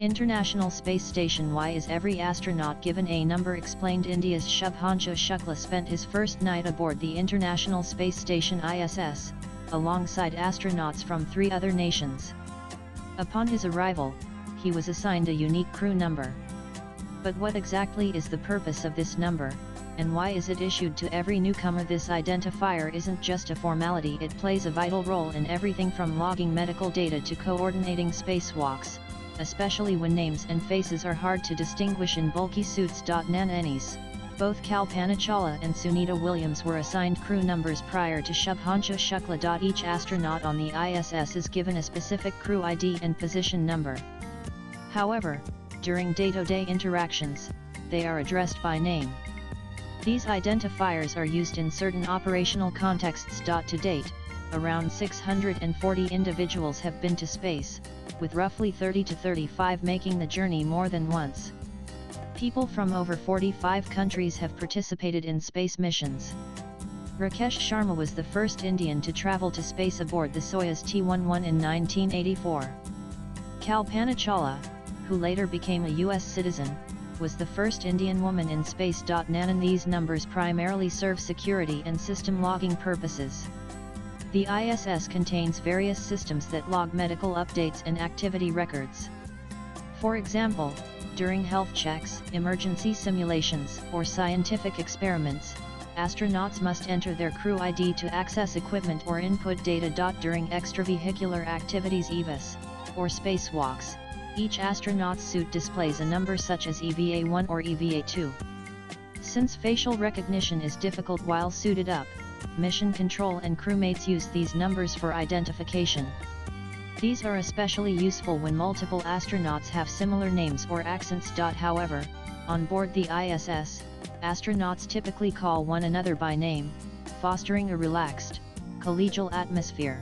International Space Station. Why is every astronaut given a number? Explained. India's Shubhanshu Shukla spent his first night aboard the International Space Station ISS, alongside astronauts from 3 other nations. Upon his arrival, he was assigned a unique crew number. But what exactly is the purpose of this number, and why is it issued to every newcomer? This identifier isn't just a formality, it plays a vital role in everything from logging medical data to coordinating spacewalks, especially when names and faces are hard to distinguish in bulky suits. Nanis. Both Kalpana Chawla and Sunita Williams were assigned crew numbers prior to Shubhanshu Shukla. Each astronaut on the ISS is given a specific crew ID and position number. However, during day-to-day interactions, they are addressed by name. These identifiers are used in certain operational contexts. To date, around 640 individuals have been to space, with roughly 30 to 35 making the journey more than once. People from over 45 countries have participated in space missions. Rakesh Sharma was the first Indian to travel to space aboard the Soyuz T-11 in 1984. Kalpana Chawla, who later became a U.S. citizen, was the first Indian woman in space. These numbers primarily serve security and system logging purposes. The ISS contains various systems that log medical updates and activity records. For example, during health checks, emergency simulations, or scientific experiments, astronauts must enter their crew ID to access equipment or input data. During extravehicular activities (EVAs), or spacewalks, each astronaut's suit displays a number such as EVA-1 or EVA-2. Since facial recognition is difficult while suited up, mission control and crewmates use these numbers for identification. These are especially useful when multiple astronauts have similar names or accents. However, on board the ISS, astronauts typically call one another by name, fostering a relaxed, collegial atmosphere.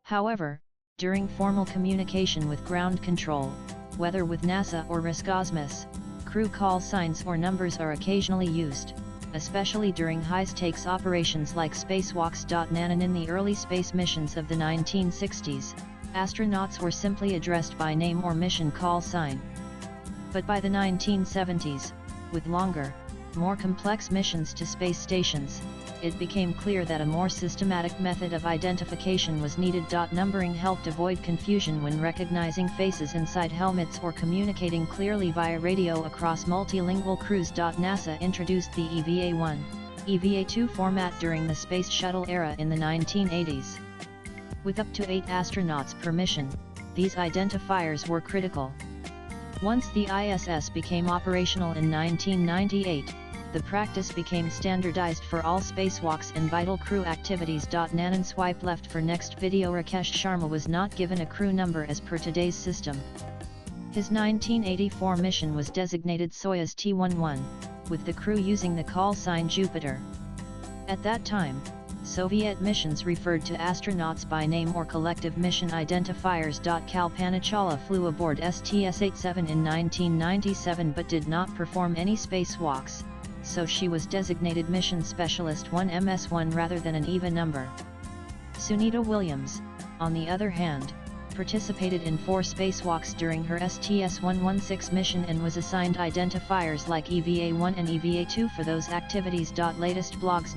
However, during formal communication with ground control, whether with NASA or Roscosmos, crew call signs or numbers are occasionally used, especially during high-stakes operations like spacewalks. In the early space missions of the 1960s, astronauts were simply addressed by name or mission call sign. But by the 1970s, with longer, more complex missions to space stations, it became clear that a more systematic method of identification was needed. Numbering helped avoid confusion when recognizing faces inside helmets or communicating clearly via radio across multilingual crews. NASA introduced the EVA-1, EVA-2 format during the Space Shuttle era in the 1980s. With up to 8 astronauts per mission, these identifiers were critical. Once the ISS became operational in 1998, the practice became standardized for all spacewalks and vital crew activities. Nanan swipe left for next video. Rakesh Sharma was not given a crew number as per today's system. His 1984 mission was designated Soyuz T-11, with the crew using the call sign Jupiter. At that time, Soviet missions referred to astronauts by name or collective mission identifiers. Kalpana Chawla flew aboard STS-87 in 1997 but did not perform any spacewalks, so she was designated Mission Specialist 1 MS-1 rather than an EVA number. Sunita Williams, on the other hand, participated in 4 spacewalks during her STS-116 mission and was assigned identifiers like EVA-1 and EVA-2 for those activities. Latest blogs.